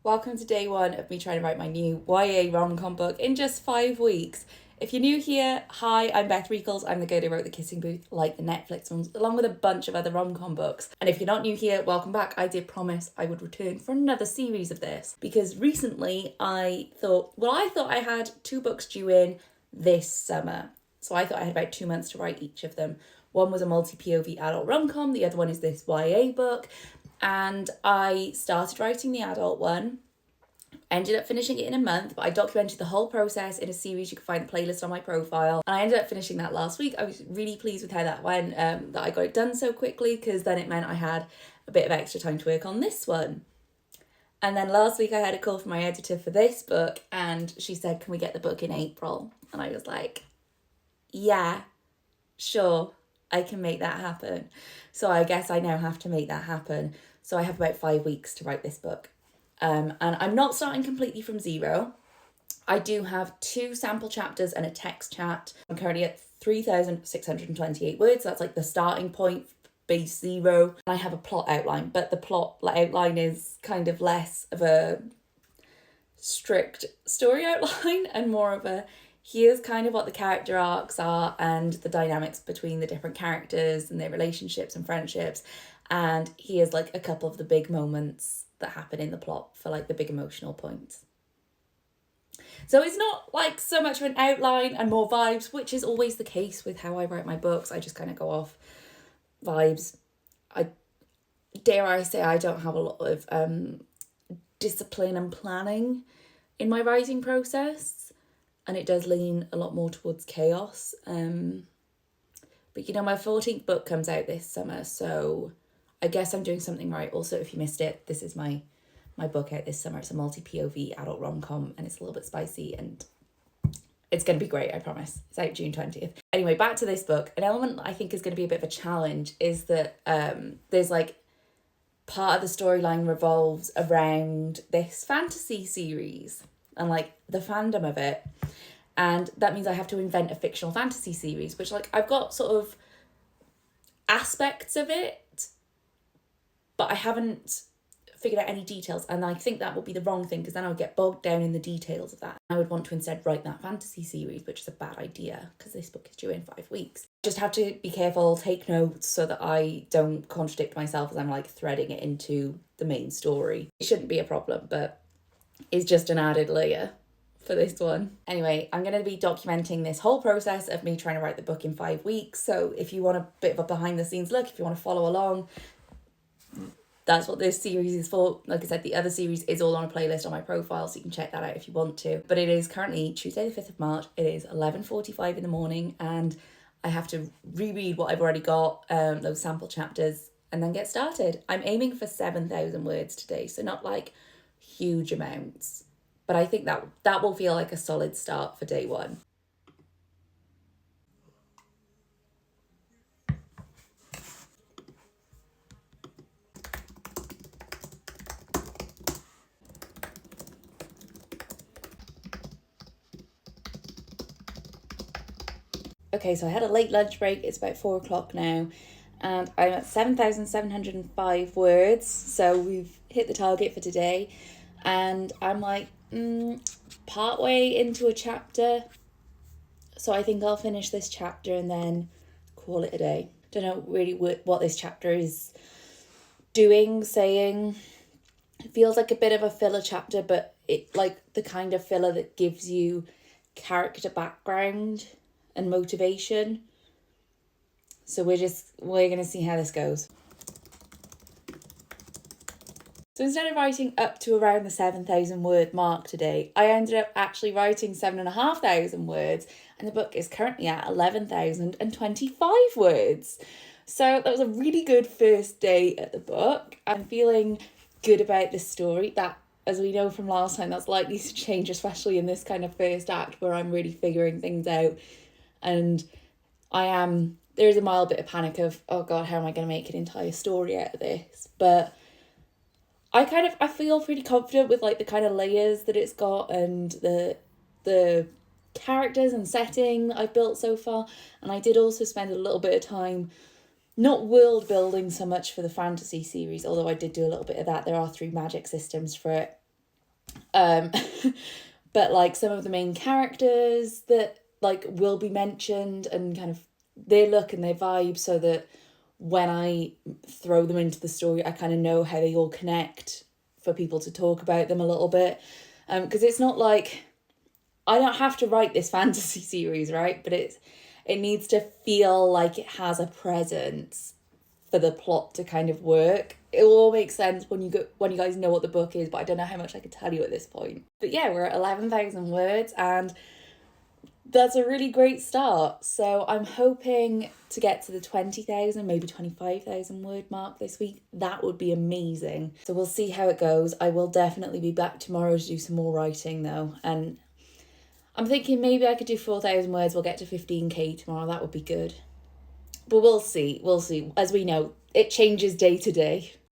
welcome to day one of me trying to write my new YA rom-com book in just 5 weeks. If you're new here, hi, I'm Beth Rickles. I'm the girl who wrote The Kissing Booth, like the Netflix ones, along with a bunch of other rom-com books. And if you're not new here, welcome back. I did promise I would return for another series of this, because recently I thought I had 2 books due in this summer. So I thought I had about 2 months to write each of them. One was a multi-POV adult rom-com, the other one is this YA book. And I started writing the adult one, ended up finishing it in a month, but I documented the whole process in a series. You can find the playlist on my profile. And I ended up finishing that last week. I was really pleased with how that went, that I got it done so quickly, because then it meant I had a bit of extra time to work on this one. And then last week I had a call from my editor for this book, and she said, can we get the book in April? And I was like, yeah, sure, I can make that happen. So I guess I now have to make that happen. So I have about 5 weeks to write this book. And I'm not starting completely from zero. I do have 2 sample chapters and a text chat. I'm currently at 3,628 words. So that's like the starting point, base 0. And I have a plot outline, but the plot outline is kind of less of a strict story outline and more of a, here's kind of what the character arcs are and the dynamics between the different characters and their relationships and friendships. And here's like a couple of the big moments that happen in the plot for like the big emotional points. So it's not like so much of an outline and more vibes, which is always the case with how I write my books. I just kind of go off vibes. Dare I say I don't have a lot of discipline and planning in my writing process, and it does lean a lot more towards chaos. But you know, my 14th book comes out this summer, so I guess I'm doing something right. Also, if you missed it, this is my book out this summer. It's a multi-POV adult rom-com, and it's a little bit spicy, and it's going to be great, I promise. It's out June 20th. Anyway, back to this book. An element that I think is going to be a bit of a challenge is that there's like part of the storyline revolves around this fantasy series and like the fandom of it. And that means I have to invent a fictional fantasy series, which like I've got sort of aspects of it, but I haven't figured out any details. And I think that would be the wrong thing, because then I would get bogged down in the details of that. I would want to instead write that fantasy series, which is a bad idea because this book is due in 5 weeks. Just have to be careful, take notes so that I don't contradict myself as I'm like threading it into the main story. It shouldn't be a problem, but it's just an added layer for this one. Anyway, I'm going to be documenting this whole process of me trying to write the book in 5 weeks. So if you want a bit of a behind the scenes look, if you want to follow along, that's what this series is for. Like I said, the other series is all on a playlist on my profile, so you can check that out if you want to. But it is currently Tuesday the 5th of March. It is 11:45 in the morning, and I have to reread what I've already got, those sample chapters, and then get started. I'm aiming for 7,000 words today, so not like huge amounts. But I think that will feel like a solid start for day one. Okay, so I had a late lunch break. It's about 4 o'clock now, and I'm at 7,705 words. So we've hit the target for today, and I'm like partway into a chapter. So I think I'll finish this chapter and then call it a day. Don't know really what this chapter is doing, saying. It feels like a bit of a filler chapter, but it like the kind of filler that gives you character background and motivation. So we're gonna see how this goes. So instead of writing up to around the 7,000 word mark today, I ended up actually writing 7,500 words, and the book is currently at 11,025 words. So that was a really good first day at the book. I'm feeling good about the story. That, as we know from last time, that's likely to change, especially in this kind of first act where I'm really figuring things out. And there is a mild bit of panic of, oh God, how am I going to make an entire story out of this? But I feel pretty confident with like the kind of layers that it's got and the characters and setting that I've built so far. And I did also spend a little bit of time not world building so much for the fantasy series, although I did do a little bit of that. There are 3 magic systems for it. Um, but like some of the main characters that like will be mentioned and kind of their look and their vibe, so that when I throw them into the story, I kind of know how they all connect for people to talk about them a little bit. Because it's not like I don't have to write this fantasy series, right? But it needs to feel like it has a presence for the plot to kind of work. It will all make sense when you guys know what the book is, but I don't know how much I could tell you at this point. But yeah, we're at 11,000 words, and that's a really great start. So I'm hoping to get to the 20,000, maybe 25,000 word mark this week. That would be amazing. So we'll see how it goes. I will definitely be back tomorrow to do some more writing though. And I'm thinking maybe I could do 4,000 words. We'll get to 15k tomorrow. That would be good. But we'll see. We'll see. As we know, it changes day to day.